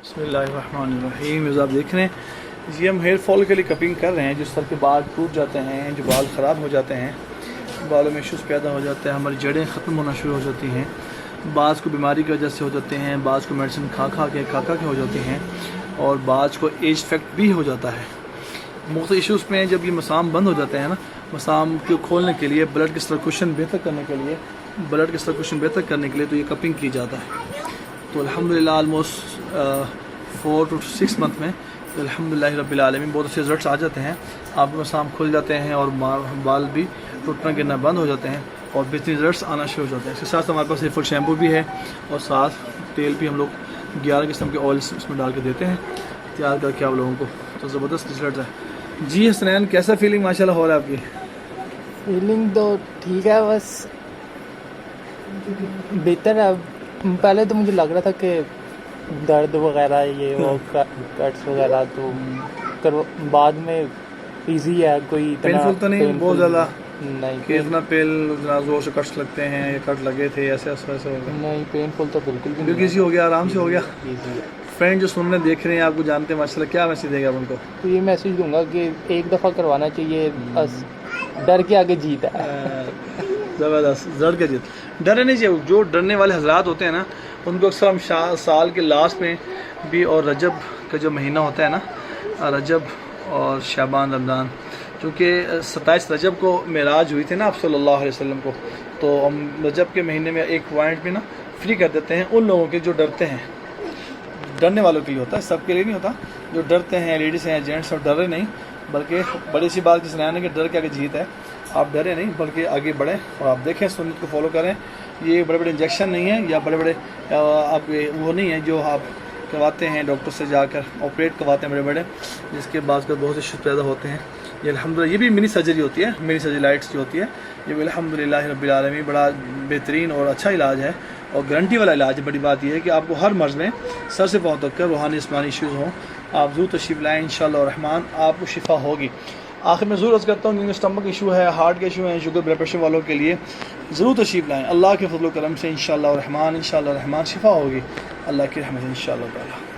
बिस्मिल्लाहिर्रहमानिर्रहीम। आप देख रहे हैं जी, हम हेयर फॉल के लिए कपिंग कर रहे हैं। जिस तरह के बाल टूट जाते हैं, जो बाल ख़राब हो जाते हैं, बालों में इश्यूज़ पैदा हो जाते हैं, हमारी जड़ें ख़त्म होना शुरू हो जाती हैं, बाज़ को बीमारी की वजह से हो जाते हैं, बाज़ को मेडिसिन खा के हो जाते हैं, और बाज़ को एज इफेक्ट भी हो जाता है। मुख्तलिफ इश्यूज़ में जब ये मसाम बंद हो जाते हैं ना, मसाम को खोलने के लिए, ब्लड के सर्कुलेशन बेहतर करने के लिए, तो ये कपिंग की जाता है। तो अल्हम्दुलिल्लाह आलमोस्ट 4 to 6 मंथ में तो अल्हम्दुलिल्लाह रब्बिल आलमीन बहुत अच्छे रिजल्ट्स आ जाते हैं। आपके मसाम खुल जाते हैं और बाल भी टूटना गिरना बंद हो जाते हैं और बेहतरीन रिजल्ट्स आना शुरू हो जाते हैं। इसके साथ हमारे पास फुल शैम्पू भी है और साथ तेल भी हम लोग 11 किस्म के ऑयल्स इसमें डाल के देते हैं तैयार करके आप लोगों को। तो ज़बरदस्त रिजल्ट है जी। हसनैन, कैसा फीलिंग माशाल्लाह हो रहा है आपकी? फीलिंग तो ठीक है, बस बेहतर है। पहले तो मुझे लग रहा था कि दर्द वगैरह ये वो कट्स वगैरह, तो बाद में इजी है, कोई पेनफुल तो नहीं बहुत ज़्यादा नहीं कि इतना जोर से कट्स लगते हैं या कट लगे थे ऐसे हो गया? नहीं, पेनफुल तो बिल्कुल भी बिल्कुल इजी हो गया, आराम से हो गया। इजी है। फ्रेंड जो सुनने देख रहे हैं, आपको जानते हैं माशाल्लाह, क्या मैसेज देगा उनको? तो ये मैसेज दूंगा कि एक दफ़ा करवाना चाहिए, बस डर के आगे जीत है। ज़बरदस्त, डर के जीत, डरने नहीं चाहिए। जो डरने वाले हजरात होते हैं ना, उनको अक्सर हम साल के लास्ट में भी, और रजब का जो महीना होता है ना, रजब और शाबान रमज़ान, क्योंकि 27 रजब को मेराज हुई थी ना आप सल्लल्लाहु अलैहि वसल्लम को, तो हम रजब के महीने में एक पॉइंट भी ना फ्री कर देते हैं उन लोगों के जो डरते हैं। डरने वालों के लिए होता है, सबके लिए नहीं होता। जो डरते हैं, लेडीज़ हैं, जेंट्स, और डरे नहीं, बल्कि बड़ी सी बात किसने आने कि डर के आगे जीत है। आप डरे नहीं, बल्कि आगे बढ़ें और आप देखें, सुन्नत को फॉलो करें। ये बड़े बड़े इंजेक्शन नहीं है या बड़े बड़े आप वो नहीं है जो आप करवाते हैं डॉक्टर से जाकर, ऑपरेट करवाते हैं बड़े बड़े, जिसके बाद का बहुत इश्यूज़ पैदा होते हैं। ये अल्हम्दुलिल्लाह, ये भी मिनी सर्जरी होती है, मिनी सर्जरी लाइट्स जो होती है, ये भी अल्हम्दुलिल्लाह रब्बिल आलमीन बड़ा बेहतरीन और अच्छा इलाज है और गारंटी वाला इलाज है। बड़ी बात यह है कि आपको हर मर्ज़ में सर से पाँव तक कर रूहानी जिस्मानी इश्यूज़ हों, आप ज़रूर तशरीफ़ लाएँ, इंशाअल्लाह रहमान आपको शिफा होगी। आखिर में ज़रूर अर्ज़ करता हूँ, जिनका स्टमक इशू है, हार्ट के इशू है, शुगर ब्लड प्रेशर वालों के लिए ज़रूर तशरीफ़ लाएँ। अल्लाह के फज़ल व करम से इंशाअल्लाह रहमान शिफा होगी, अल्लाह की रहमत से इंशाअल्लाह ताला।